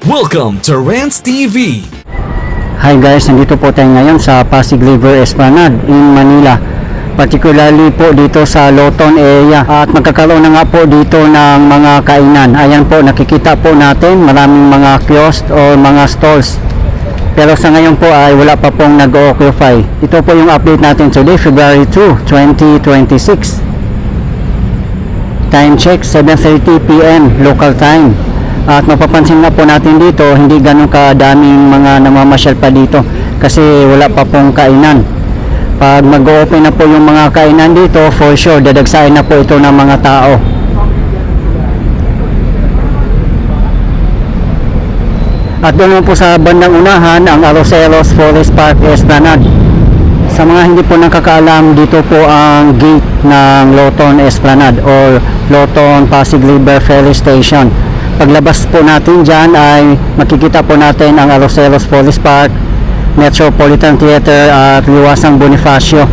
Welcome to Rants TV. Hi guys, nandito po tayo ngayon sa Pasig River Esplanade in Manila. Particularly po dito sa Loton area. At magkakaroon na nga po dito ng mga kainan. Ayan po, nakikita po natin maraming mga kiosk o mga stalls. Pero sa ngayon po ay wala pa pong nag-occupy. Ito po yung update natin today, February 2, 2026. Time check, 7:30 PM local time. At mapapansin na po natin dito, hindi ganun kadaming mga namamasyal pa dito kasi wala pa pong kainan. Pag mag-open na po yung mga kainan dito, for sure dadagsain na po ito ng mga tao. At doon po sa bandang unahan ang Arroceros Forest Park Esplanade. Sa mga hindi po nakakaalam, dito po ang gate ng Loton Esplanade or Loton Pasig River Ferry Station. Paglabas po natin dyan ay makikita po natin ang Arroceros Forest Park, Metropolitan Theater at Liwasang Bonifacio.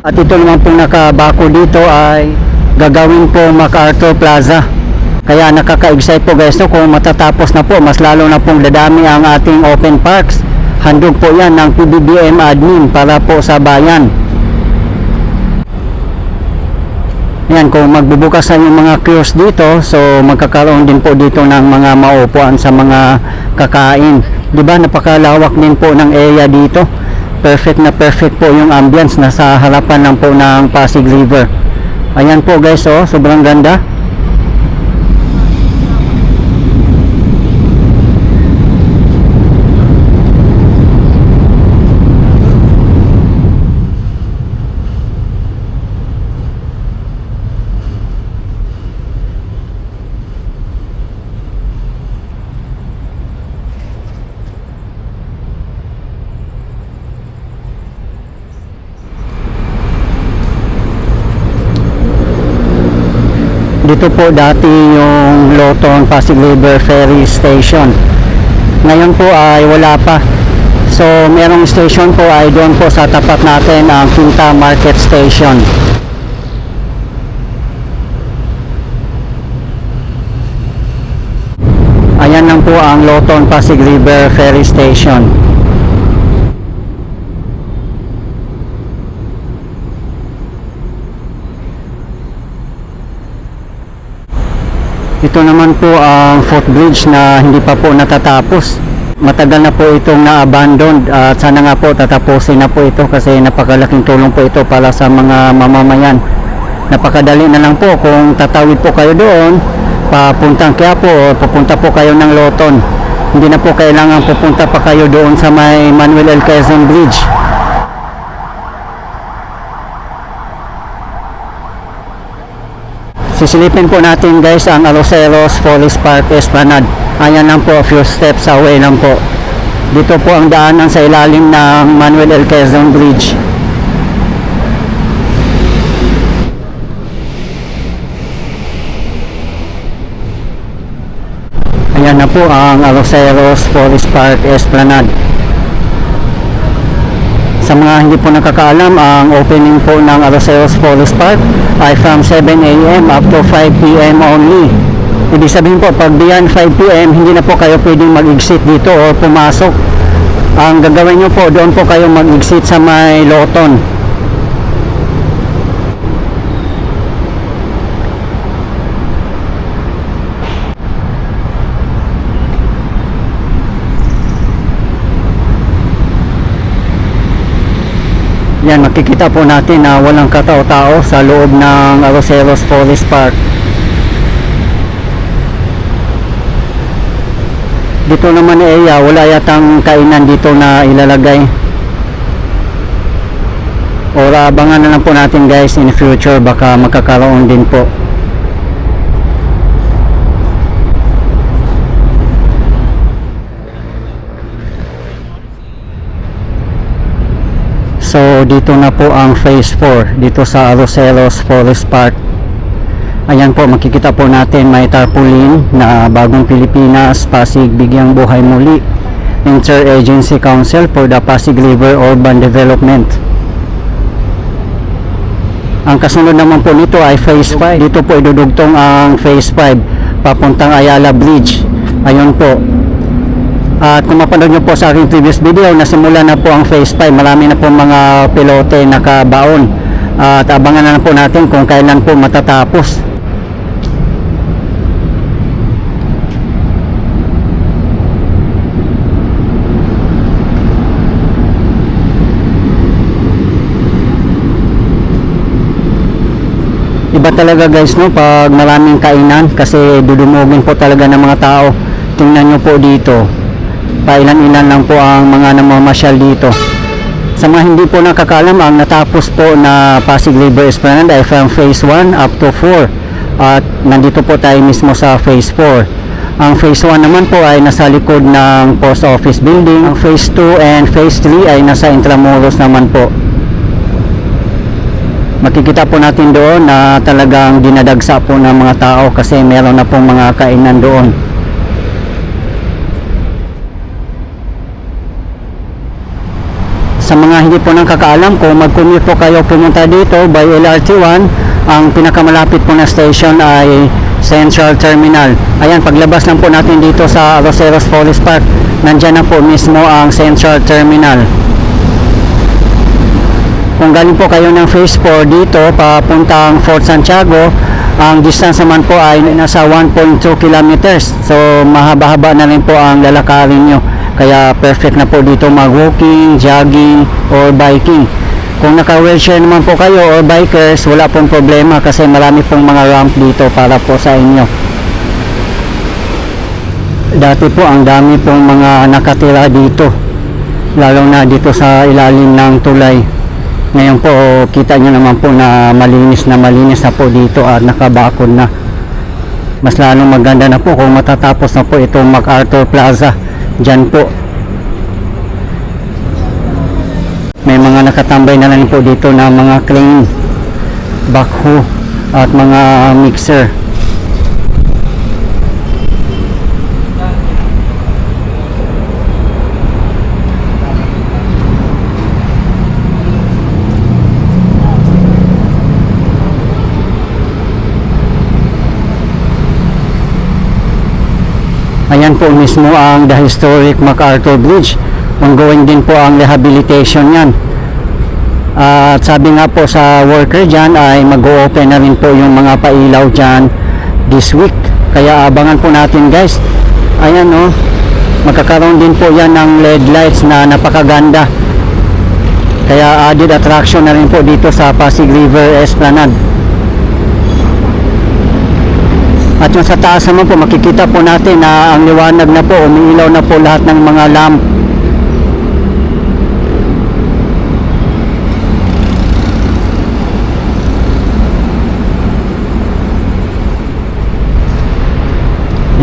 At ito naman po nakabako dito ay gagawin po MacArthur Plaza. Kaya nakaka-excite po guys, no? Kung matatapos na po, mas lalo na pong dadami ang ating open parks. Handog po yan ng PBBM admin para po sa bayan. Yan, kung magbubukas na yung mga kiosk dito, so magkakaroon din po dito ng mga maupuan sa mga kakain. Diba, napakalawak din po ng area dito. Perfect na perfect po yung ambience. Nasa harapan lang po ng Pasig River. Ayan po guys, oh, sobrang ganda. Dito po dati yung Loton Pasig River Ferry Station. Ngayon po ay wala pa. So merong station po ay doon po sa tapat natin ang Quinta Market Station. Ayan lang po ang Loton Pasig River Ferry Station. Ito naman po ang footbridge na hindi pa po natatapos. Matagal na po itong na-abandoned at sana nga po tatapusin na po ito kasi napakalaking tulong po ito para sa mga mamamayan. Napakadali na lang po kung tatawid po kayo doon, papuntang Quiapo o papunta po kayo ng Loton. Hindi na po kailangan pupunta pa kayo doon sa may Manuel L. Quezon Bridge. Sisilipin po natin guys ang Arroceros Forest Park Esplanade. Ayan lang po, a few steps away lang po. Dito po ang daanan sa ilalim ng Manuel L. Quezon Bridge. Ayan na po ang Arroceros Forest Park Esplanade. Sa mga hindi po nakakaalam, ang opening po ng Arroceros Forest Park ay from 7 AM up to 5 PM only. Ibig sabihin po, pag beyond 5 PM, hindi na po kayo pwedeng mag-exit dito o pumasok. Ang gagawin nyo po, doon po kayo mag-exit sa may Loton. Yan, makikita po natin na walang katao-tao sa loob ng Arroceros Forest Park. Dito naman area, wala yatang kainan dito na ilalagay. O abangan na lang po natin guys in the future, baka magkakaroon din po. So dito na po ang phase 4 dito sa Arroceros Forest Park. Ayan po, makikita po natin may tarpaulin na Bagong Pilipinas, Pasig Bigyang Buhay Muli, Interagency Council for the Pasig River Urban Development. Ang kasunod naman po nito ay phase 5. Dito po idudugtong ang phase 5. papuntang Ayala Bridge. Ayun po. At kung mapanood nyo po sa aking previous video, nasimula na po ang phase 5. Marami na po mga pilote nakabaon. At abangan na po natin kung kailan po matatapos. Iba talaga guys, no, pag maraming kainan, kasi dudumugin po talaga ng mga tao. Tingnan nyo po dito, pailan-ilan lang po ang mga namamasyal dito. Sa mga hindi po nakakaalam, ang natapos po na Pasig River Esplanade ay from phase 1 up to 4. At nandito po tayo mismo sa phase 4. Ang phase 1 naman po ay nasa likod ng post office building. Ang phase 2 and phase 3 ay nasa Intramuros naman po. Makikita po natin doon na talagang dinadagsa po ng mga tao kasi meron na pong mga kainan doon. Sa mga hindi po nang kakaalam, kung mag-commute po kayo pumunta dito by LRT1, ang pinakamalapit po na station ay Central Terminal. Ayan, paglabas lang po natin dito sa Roseros Forest Park, nandyan na po mismo ang Central Terminal. Kung galing po kayo ng phase 4 dito papuntang Fort Santiago, ang distance naman po ay nasa 1.2 kilometers. So mahaba-haba na rin po ang lalakarin nyo. Kaya perfect na po dito mag-walking, jogging, or biking. Kung naka-wheelchair naman po kayo or bikers, wala pong problema kasi marami pong mga ramp dito para po sa inyo. Dati po ang dami pong mga nakatira dito, lalo na dito sa ilalim ng tulay. Ngayon po kita nyo naman po na malinis na po dito at nakabakod na. Mas lalong maganda na po kung matatapos na po itong MacArthur Plaza. Diyan po may mga nakatambay na lang po dito na mga crane, backhoe at mga mixer. Ayan po mismo ang the historic MacArthur Bridge. Ongoing din po ang rehabilitation yan. At sabi nga po sa worker dyan ay mag-o-open na rin po yung mga pailaw dyan this week. Kaya abangan po natin guys. Ayan o, magkakaroon din po yan ng LED lights na napakaganda. Kaya added attraction na rin po dito sa Pasig River Esplanade. At yung sa taas naman po, makikita po natin na ang liwanag na po, umiilaw na po lahat ng mga lamp.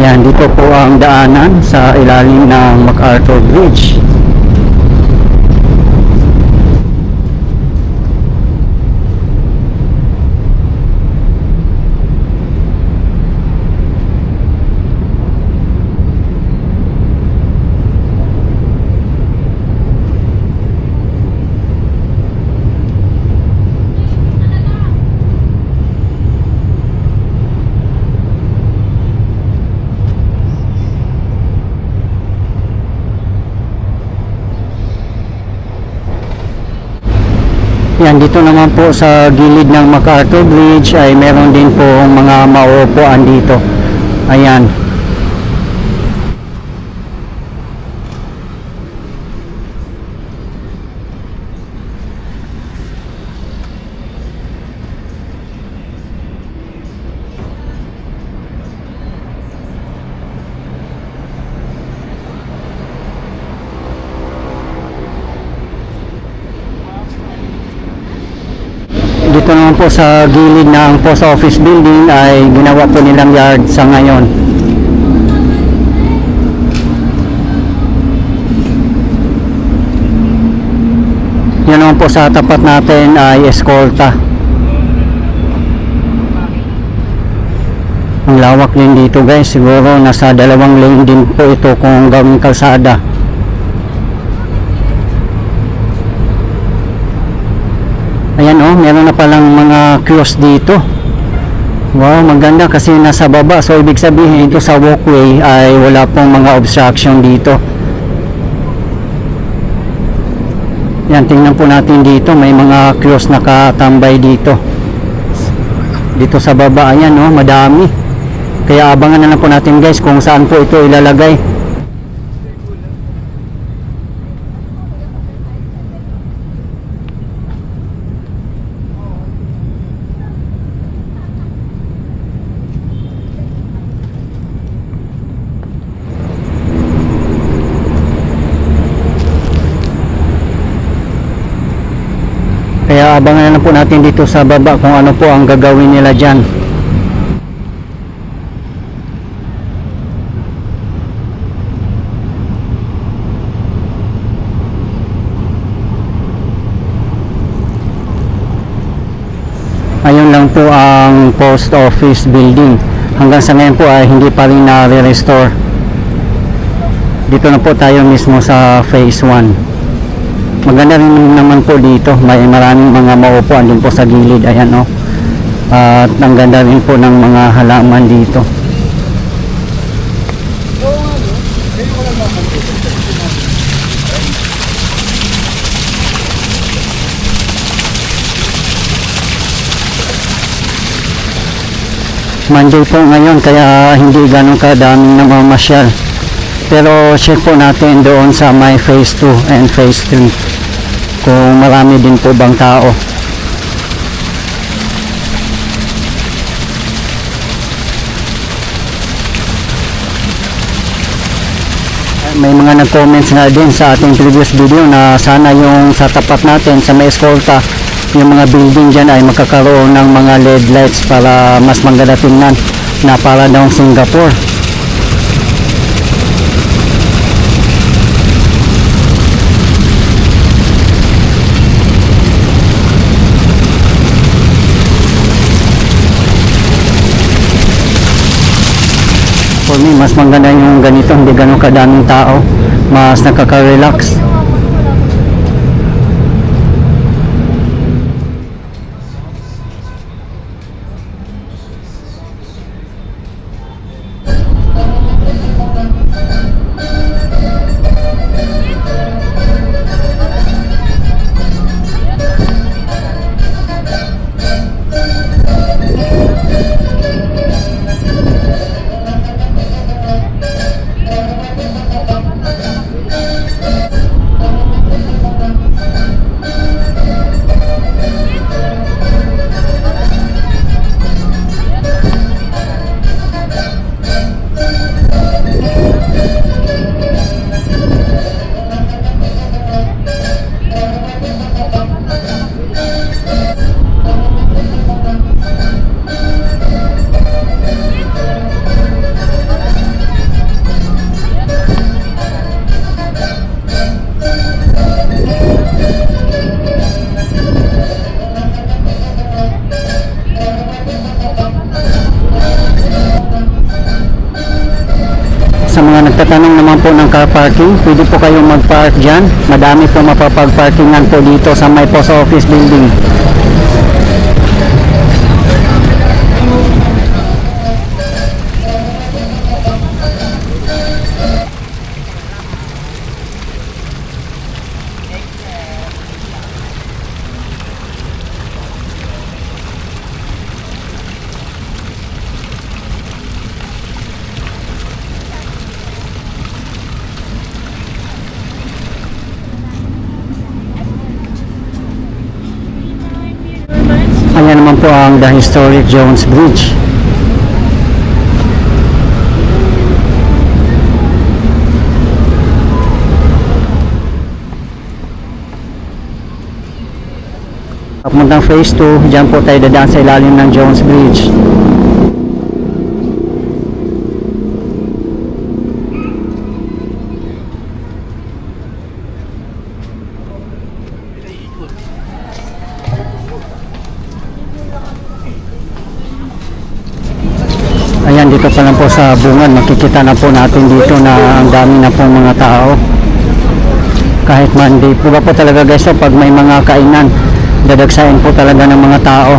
Yan, dito po ang daanan sa ilalim ng MacArthur Bridge. Yan, dito naman po sa gilid ng MacArthur Bridge ay meron din po mga mauupuan dito. Ayan. Dito naman po sa gilid ng post office building ay ginawa po nilang yard sa ngayon. Yan naman po sa tapat natin ay eskolta. Ang lawak din dito guys, siguro nasa 2 lane din po ito kung gawing kalsada. Ayan meron na palang mga kiosk dito. Wow, maganda kasi nasa baba. So ibig sabihin dito sa walkway ay wala pong mga obstruction dito. Yan, tingnan po natin dito. May mga cross nakatambay dito. Dito sa baba, ayan oh, madami. Kaya abangan na lang po natin guys kung saan po ito ilalagay. Kaya abangan na lang po natin dito sa baba kung ano po ang gagawin nila dyan. Ayun lang po ang post office building. Hanggang sa ngayon po ay hindi pa rin na-restore. Dito na po tayo mismo sa phase 1. Maganda rin naman po dito. May maraming mga maupuan din po sa gilid. Ayan o. At ang ganda rin po ng mga halaman dito. Monday po ngayon kaya hindi ganun kadaming namamasyal. Pero check po natin doon sa my phase 2 and phase 3 kung marami din po bang tao. May mga nag-comments na din sa ating previous video na sana yung sa tapat natin sa may eskolta, yung mga building dyan ay magkakaroon ng mga LED lights para mas maganda tingnan na para daw Singapore. For me, mas maganda yung ganito, hindi ganun kadaming tao, mas nakaka-relax. Sa mga nagtatanong naman po ng car parking, pwede po kayong mag-park dyan. Madami po mapapag-parkingan po dito sa may post office building. Ayan naman po ang The Historic Jones Bridge. Papuntang phase 2, dyan po tayo dadaan sa ilalim ng Jones Bridge. Ayan, dito pa lang po sa bungad, makikita na po natin dito na ang dami na pong mga tao. Kahit Monday po ba po talaga guys, so pag may mga kainan, dadagsain po talaga ng mga tao.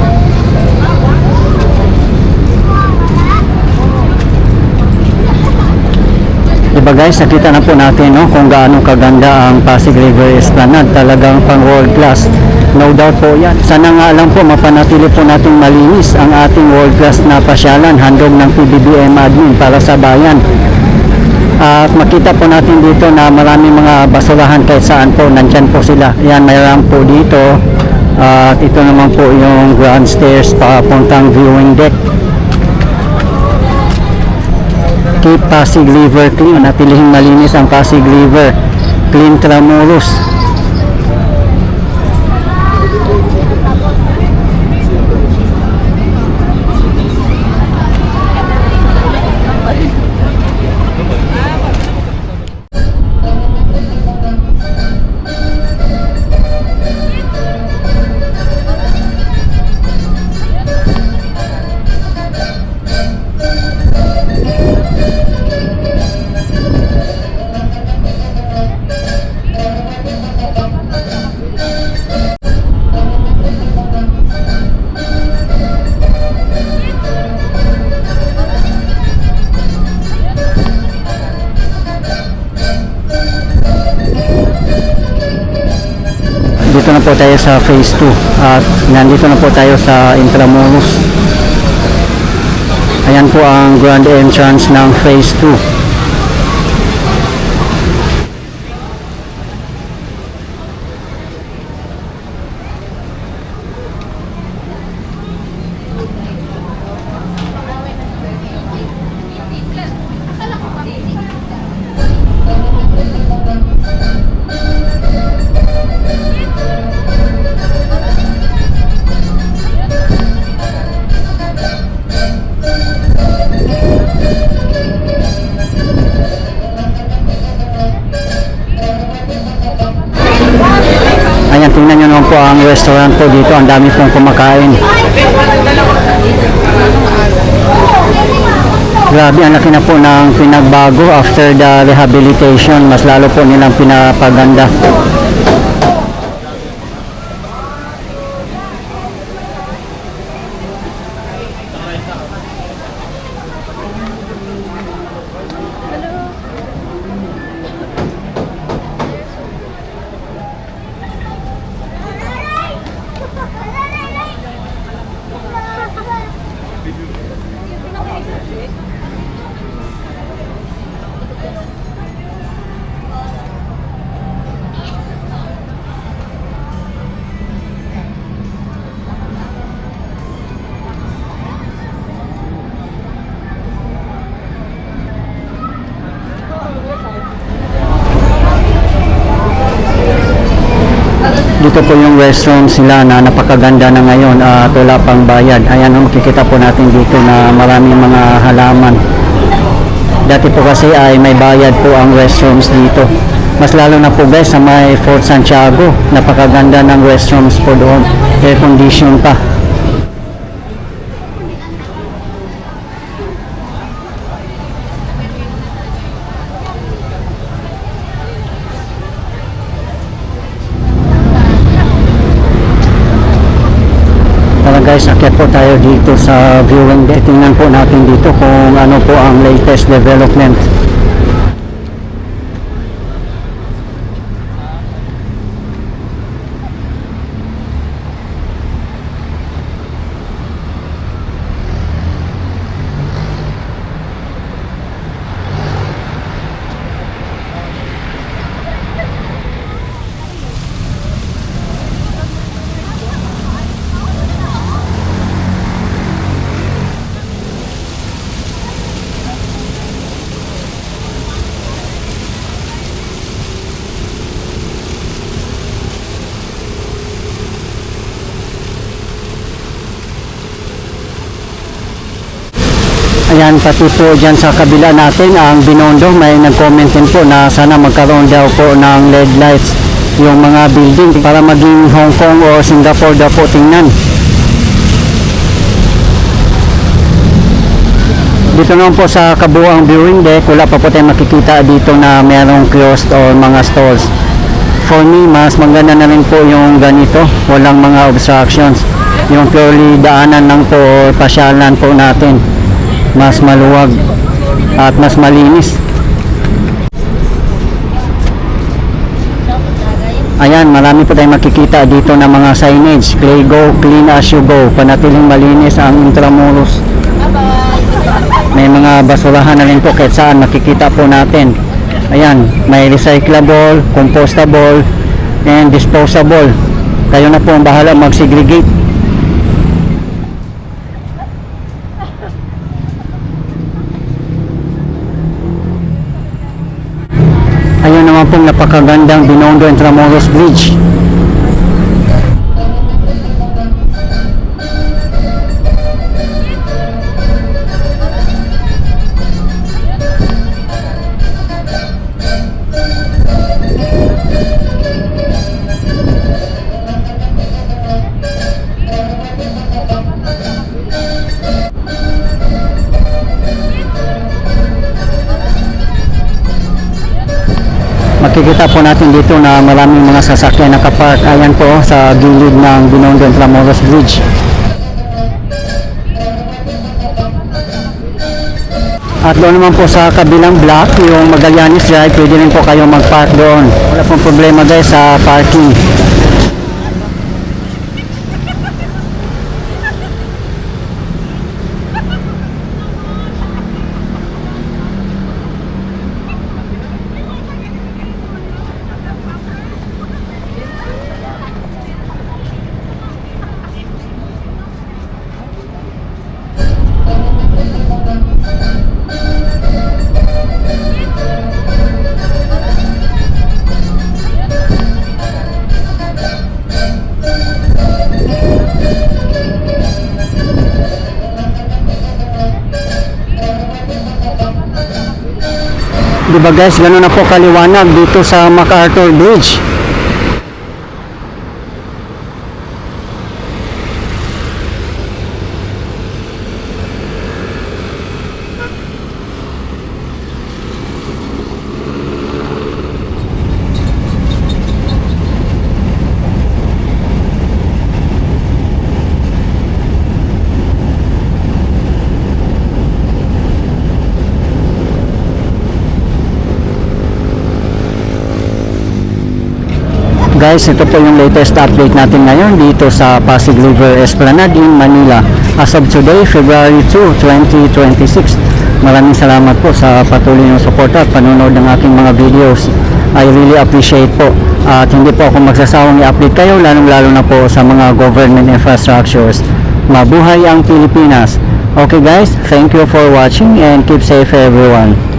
ba guys, nakita na po natin no, kung gaano kaganda ang Pasig River Esplanade. Talagang pang world class. No doubt po yan. Sana nga lang po mapanatili po natin malinis ang ating world class na pasyalan. Handog ng PBBM admin para sa bayan. At makita po natin dito na maraming mga basurahan kahit saan po. Nandyan po sila. Yan, mayroon po dito. At ito naman po yung grand stairs papuntang viewing deck. Keep Pasig River clean. Natilihing malinis ang Pasig River. Clean Tramuros. Dito na po tayo sa phase 2 at nandito na po tayo sa Intramuros. Ayan po ang grand entrance ng phase 2. Ayan, tingnan nyo naman po ang restaurant po dito. Ang dami pong kumakain. Grabe, ang laki na po ng pinagbago after the rehabilitation. Mas lalo po nilang pinapaganda. Dito po yung restaurant sila na napakaganda na ngayon at wala pang bayad. Ayan, makikita po natin dito na maraming mga halaman. Dati po kasi ay may bayad po ang restrooms dito. Mas lalo na po guys sa may Fort Santiago. Napakaganda ng restrooms po doon. Air condition pa. Guys, akyat po tayo dito sa viewing deck. Tingnan po natin dito kung ano po ang latest development. Ayan, pati po dyan sa kabila natin ang Binondo, may nag-comment din po na sana magkaroon daw po ng LED lights yung mga building para maging Hong Kong o Singapore daw po tingnan. Dito naman po sa kabuang viewing deck, wala pa po tayo makikita dito na merong kiosk o mga stalls. For me, mas maganda na rin po yung ganito, walang mga obstructions. Yung purely daanan lang po o pasyalan po natin. Mas maluwag at mas malinis. Ayan, marami po tayong makikita dito ng mga signage. Clay Go, Clean as you go. Panatiling malinis ang Intramuros. May mga basurahan na rin po kahit saan makikita po natin. Ayan, may recyclable, compostable, and disposable. Kayo na po ang bahala mag-segregate. Ayun naman pong napakagandang Binondo Intramuros Bridge. Makikita po natin dito na maraming mga sasakyan nakapark. Ayan po sa gilid ng Binondo Intramuros Bridge. At doon naman po sa kabilang block, yung Magallanes Drive, pwede rin po kayo mag-park doon. Wala pong problema guys sa parking. Diba guys, gano'n na po kaliwanag dito sa MacArthur Bridge. Guys, ito po yung latest update natin ngayon dito sa Pasig River Esplanade in Manila. As of today, February 2, 2026. Maraming salamat po sa patuloy ng suporta at panonood ng aking mga videos. I really appreciate po. At hindi po ako magsasawang i-update kayo, lalong-lalo na po sa mga government infrastructures. Mabuhay ang Pilipinas! Okay guys, thank you for watching and keep safe everyone.